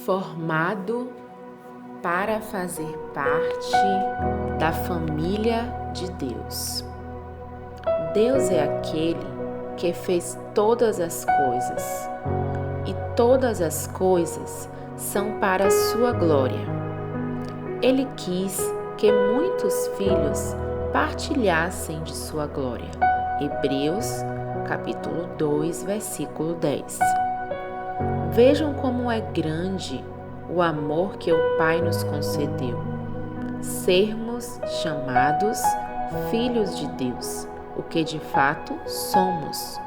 Formado para fazer parte da família de Deus. Deus é aquele que fez todas as coisas, e todas as coisas são para a sua glória. Ele quis que muitos filhos partilhassem de sua glória. Hebreus, capítulo 2, versículo 10. Vejam como é grande o amor que o Pai nos concedeu, sermos chamados filhos de Deus, o que de fato somos.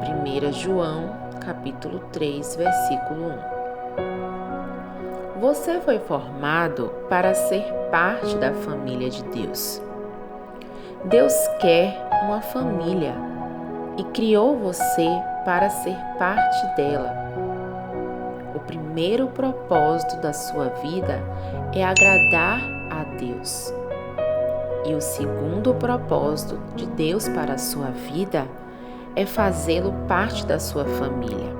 1 João, capítulo 3, versículo 1. Você foi formado para ser parte da família de Deus. Deus quer uma família e criou você para ser parte dela. O primeiro propósito da sua vida é agradar a Deus. E o segundo propósito de Deus para a sua vida é fazê-lo parte da sua família,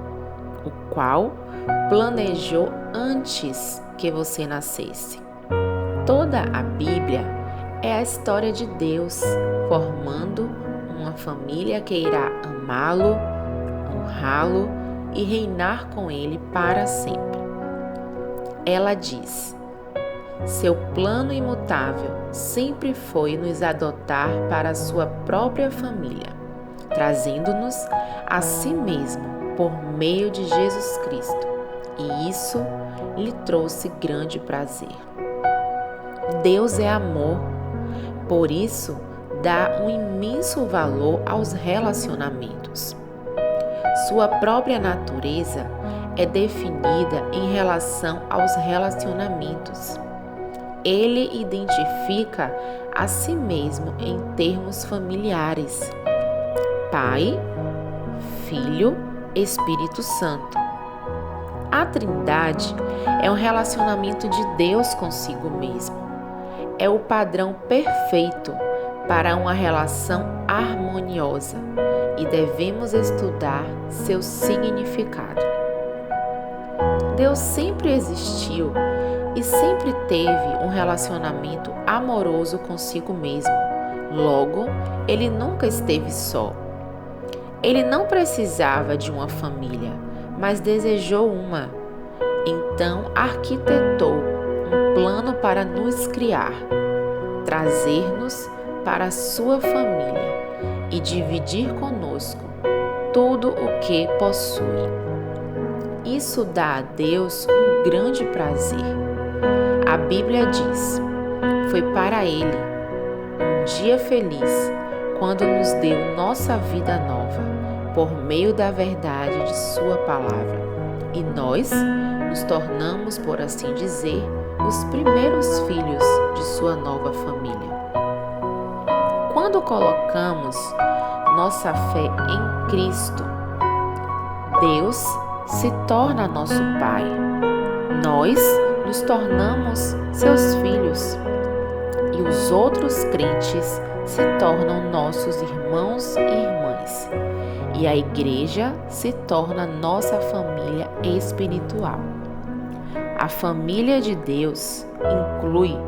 o qual planejou antes que você nascesse. Toda a Bíblia é a história de Deus formando uma família que irá amá-lo, honrá-lo e reinar com ele para sempre. Ela diz: seu plano imutável sempre foi nos adotar para a sua própria família, trazendo-nos a si mesmo por meio de Jesus Cristo, e isso lhe trouxe grande prazer. Deus é amor, por isso dá um imenso valor aos relacionamentos. Sua própria natureza é definida em relação aos relacionamentos. Ele identifica a si mesmo em termos familiares: Pai, Filho, Espírito Santo. A Trindade é um relacionamento de Deus consigo mesmo. É o padrão perfeito para uma relação harmoniosa e devemos estudar seu significado. Deus sempre existiu e sempre teve um relacionamento amoroso consigo mesmo. Logo, ele nunca esteve só. Ele não precisava de uma família, mas desejou uma. Então, arquitetou um plano para nos criar, trazer-nos para a sua família e dividir conosco tudo o que possui. Isso dá a Deus um grande prazer. A Bíblia diz: foi para Ele um dia feliz quando nos deu nossa vida nova, por meio da verdade de Sua palavra. E nós nos tornamos, por assim dizer, os primeiros filhos de Sua nova família. Quando colocamos nossa fé em Cristo, Deus se torna nosso Pai. Nós nos tornamos seus filhos e os outros crentes se tornam nossos irmãos e irmãs. E a igreja se torna nossa família espiritual. A família de Deus inclui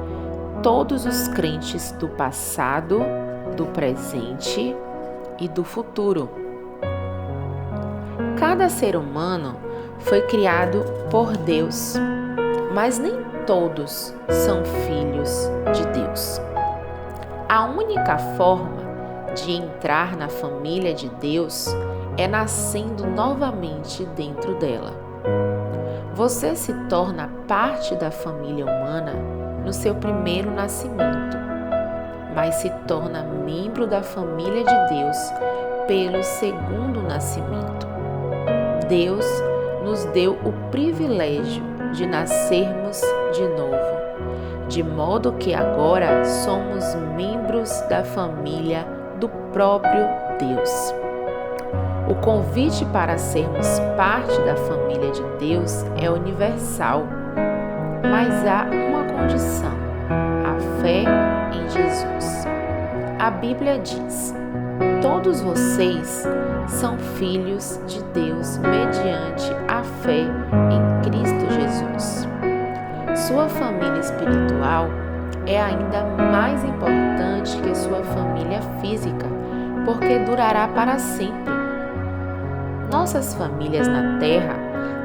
todos os crentes do passado, do presente e do futuro. Cada ser humano foi criado por Deus, mas nem todos são filhos de Deus. A única forma de entrar na família de Deus é nascendo novamente dentro dela. Você se torna parte da família humana no seu primeiro nascimento, mas se torna membro da família de Deus pelo segundo nascimento. Deus nos deu o privilégio de nascermos de novo, de modo que agora somos membros da família do próprio Deus. O convite para sermos parte da família de Deus é universal, mas há uma condição: a fé em Jesus. A Bíblia diz: todos vocês são filhos de Deus mediante a fé em Cristo Jesus. sua família espiritual é ainda mais importante que sua família física, porque durará para sempre. Nossas famílias na Terra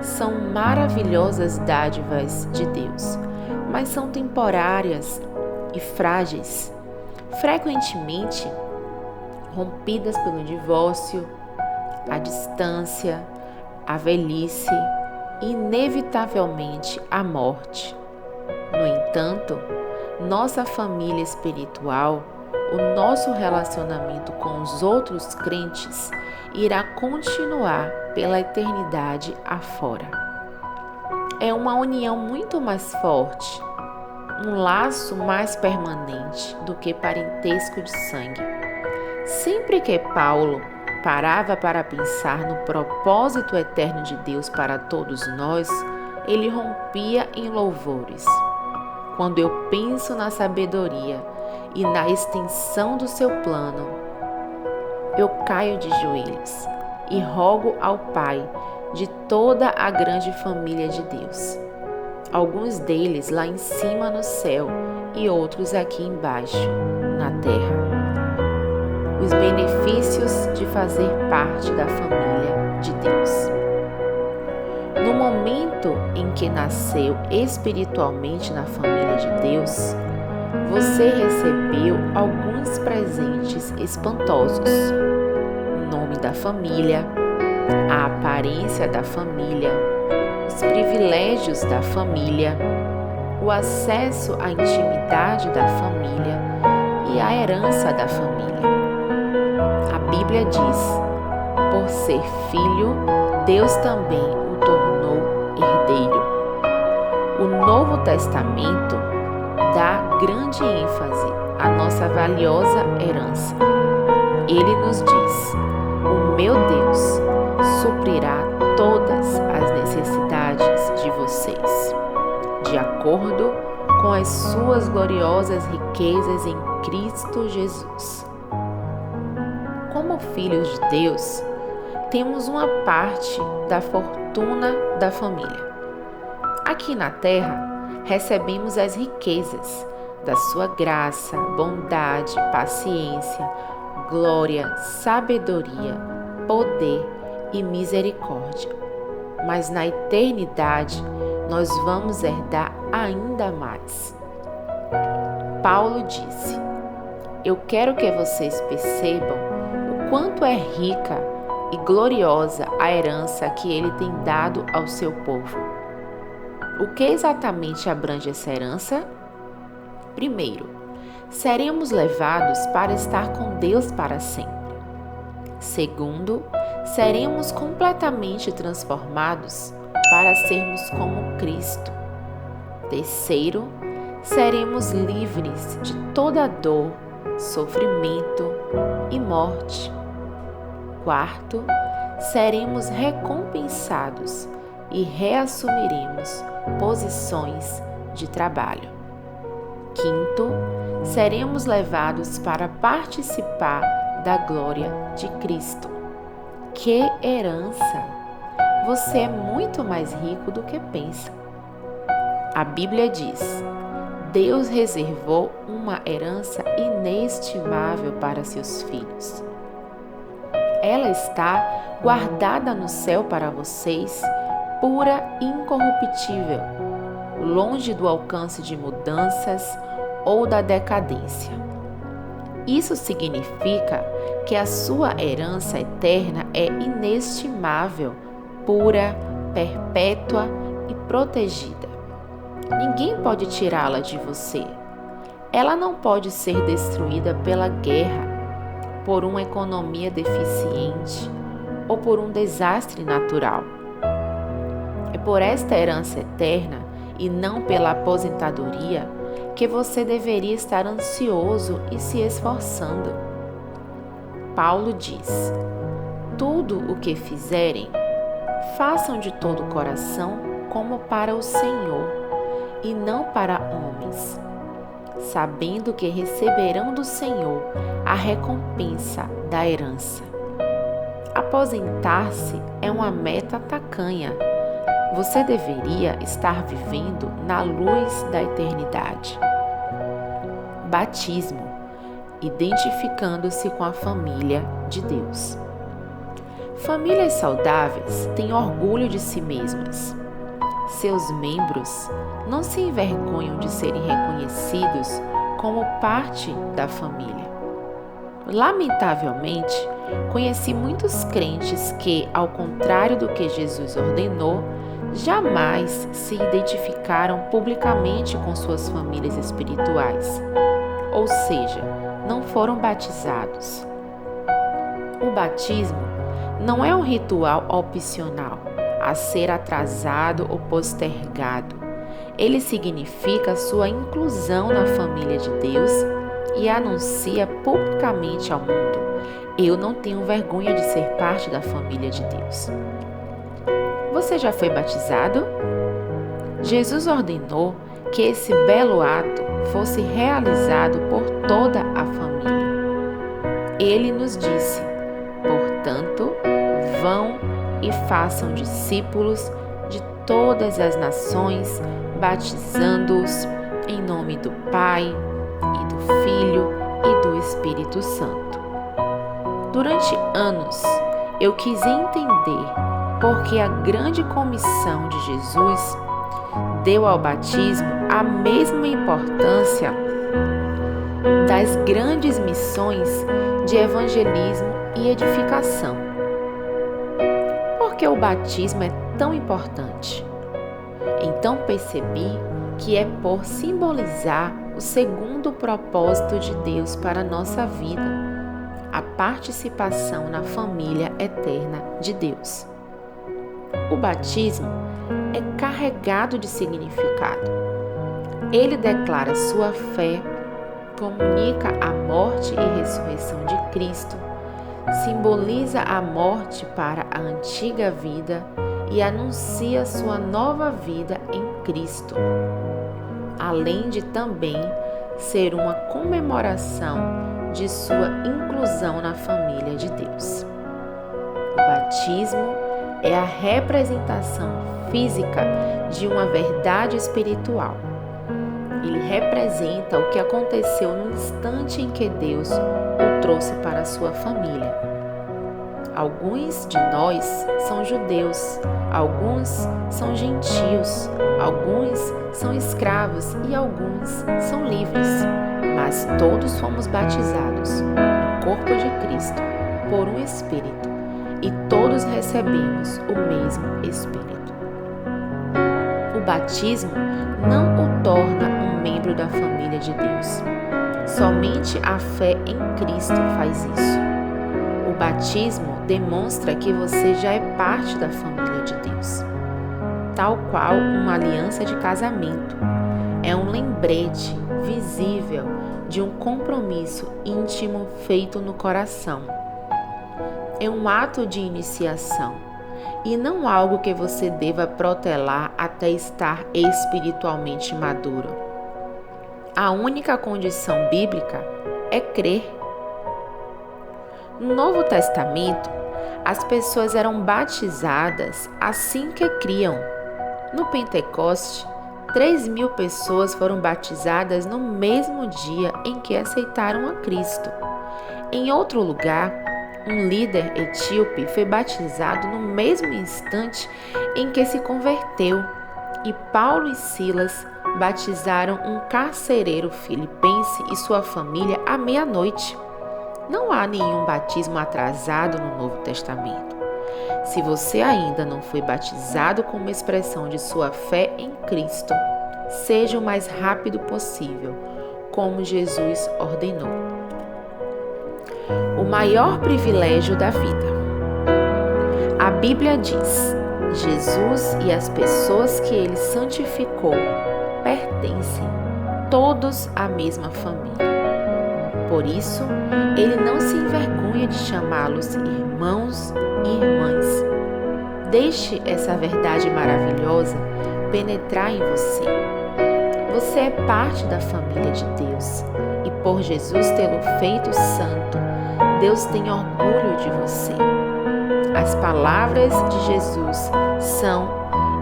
são maravilhosas dádivas de Deus, mas são temporárias e frágeis, frequentemente rompidas pelo divórcio, a distância, a velhice e, inevitavelmente, a morte. No entanto, nossa família espiritual, o nosso relacionamento com os outros crentes, irá continuar pela eternidade afora. É uma união muito mais forte, um laço mais permanente do que parentesco de sangue. Sempre que Paulo parava para pensar no propósito eterno de Deus para todos nós, ele rompia em louvores. Quando eu penso na sabedoria e na extensão do seu plano, eu caio de joelhos e rogo ao Pai de toda a grande família de Deus. Alguns deles lá em cima no céu e outros aqui embaixo, na terra. Os benefícios de fazer parte da família de Deus. No momento em que nasceu espiritualmente na família de Deus, você recebeu alguns presentes espantosos: o nome da família, a aparência da família, os privilégios da família, o acesso à intimidade da família e a herança da família. A Bíblia diz: por ser filho, Deus também o tornou herdeiro. O Novo Testamento dá grande ênfase à nossa valiosa herança. Ele nos diz: o meu Deus suprirá todas as necessidades de vocês, de acordo com as suas gloriosas riquezas em Cristo Jesus. Como filhos de Deus, temos uma parte da fortuna da família. Aqui na terra, recebemos as riquezas da sua graça, bondade, paciência, glória, sabedoria, poder e misericórdia. Mas na eternidade, nós vamos herdar ainda mais. Paulo disse: eu quero que vocês percebam o quanto é rica e gloriosa a herança que ele tem dado ao seu povo. O que exatamente abrange essa herança? Primeiro, seremos levados para estar com Deus para sempre. Segundo, seremos completamente transformados para sermos como Cristo. Terceiro, seremos livres de toda dor, sofrimento e morte. Quarto, seremos recompensados e reassumiremos posições de trabalho. Quinto, seremos levados para participar da glória de Cristo. Que herança! Você é muito mais rico do que pensa. A Bíblia diz: Deus reservou uma herança inestimável para seus filhos. Ela está guardada no céu para vocês, pura e incorruptível, longe do alcance de mudanças ou da decadência. Isso significa que a sua herança eterna é inestimável, pura, perpétua e protegida. Ninguém pode tirá-la de você. Ela não pode ser destruída pela guerra, por uma economia deficiente ou por um desastre natural. É por esta herança eterna e não pela aposentadoria que você deveria estar ansioso e se esforçando. Paulo diz: tudo o que fizerem, façam de todo o coração como para o Senhor e não para homens, sabendo que receberão do Senhor a recompensa da herança. Aposentar-se é uma meta tacanha. você deveria estar vivendo na luz da eternidade. Batismo, identificando-se com a família de Deus. Famílias saudáveis têm orgulho de si mesmas. Seus membros não se envergonham de serem reconhecidos como parte da família. Lamentavelmente, conheci muitos crentes que, ao contrário do que Jesus ordenou, jamais se identificaram publicamente com suas famílias espirituais, ou seja, não foram batizados. O batismo não é um ritual opcional, a ser atrasado ou postergado. Ele significa sua inclusão na família de Deus e anuncia publicamente ao mundo: eu não tenho vergonha de ser parte da família de Deus. Você já foi batizado? Jesus ordenou que esse belo ato fosse realizado por toda a família. Ele nos disse: portanto, vão e façam discípulos de todas as nações, batizando-os em nome do Pai, e do Filho e do Espírito Santo. Durante anos, eu quis entender por que a grande comissão de Jesus deu ao batismo a mesma importância das grandes missões de evangelismo e edificação. Por que o batismo é tão importante? Então percebi que é por simbolizar o segundo propósito de Deus para a nossa vida, a participação na família eterna de Deus. O batismo é carregado de significado. Ele declara sua fé, comunica a morte e ressurreição de Cristo, simboliza a morte para a antiga vida e anuncia sua nova vida em Cristo, além de também ser uma comemoração de sua inclusão na família de Deus. O batismo é a representação física de uma verdade espiritual. Ele representa o que aconteceu no instante em que Deus o trouxe para a sua família. Alguns de nós são judeus, alguns são gentios, alguns são escravos e alguns são livres, mas todos fomos batizados no corpo de Cristo por um Espírito e todos recebemos o mesmo Espírito. O batismo não o torna um membro da família de Deus. Somente a fé em Cristo faz isso. O batismo demonstra que você já é parte da família de Deus, tal qual uma aliança de casamento. É um lembrete visível de um compromisso íntimo feito no coração. É um ato de iniciação e não algo que você deva protelar até estar espiritualmente maduro. A única condição bíblica é crer. No Novo Testamento, as pessoas eram batizadas assim que criam. No Pentecoste, 3.000 pessoas foram batizadas no mesmo dia em que aceitaram a Cristo. Em outro lugar, um líder etíope foi batizado no mesmo instante em que se converteu, e Paulo e Silas batizaram um carcereiro filipense e sua família à meia-noite. Não há nenhum batismo atrasado no Novo Testamento. Se você ainda não foi batizado como expressão de sua fé em Cristo, seja o mais rápido possível, como Jesus ordenou. O maior privilégio da vida. A Bíblia diz: Jesus e as pessoas que ele santificou pertencem todos à mesma família. Por isso, ele não se envergonha de chamá-los irmãos e irmãs. Deixe essa verdade maravilhosa penetrar em você. Você é parte da família de Deus e por Jesus tê-lo feito santo, Deus tem orgulho de você. As palavras de Jesus são: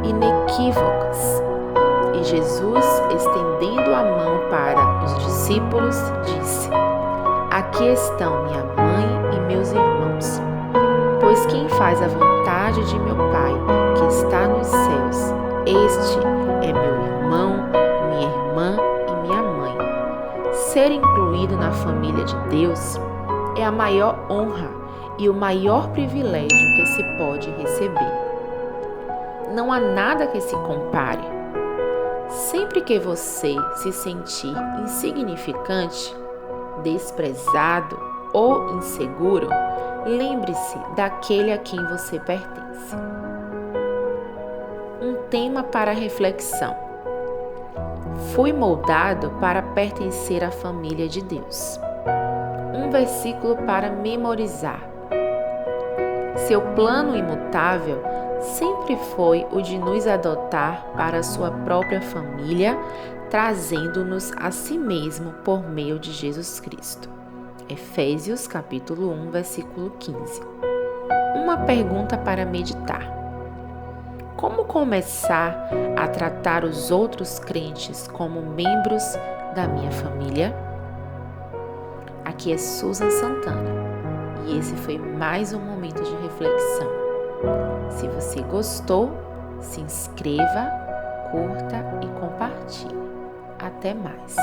inequívocas. E Jesus, estendendo a mão para os discípulos, disse: Aqui estão minha mãe e meus irmãos. Pois quem faz a vontade de meu Pai, que está nos céus, este é meu irmão, minha irmã e minha mãe. Ser incluído na família de Deus é a maior honra e o maior privilégio que se pode receber. Não há nada que se compare. Sempre que você se sentir insignificante, desprezado ou inseguro, lembre-se daquele a quem você pertence. Um tema para reflexão. Fui moldado para pertencer à família de Deus. Um versículo para memorizar. Seu plano imutável sempre foi o de nos adotar para a sua própria família, trazendo-nos a si mesmo por meio de Jesus Cristo. Efésios capítulo 1, versículo 15. Uma pergunta para meditar. Como começar a tratar os outros crentes como membros da minha família? Aqui é Susan Santana e esse foi mais um momento de reflexão. Se você gostou, se inscreva, curta e compartilhe. Até mais!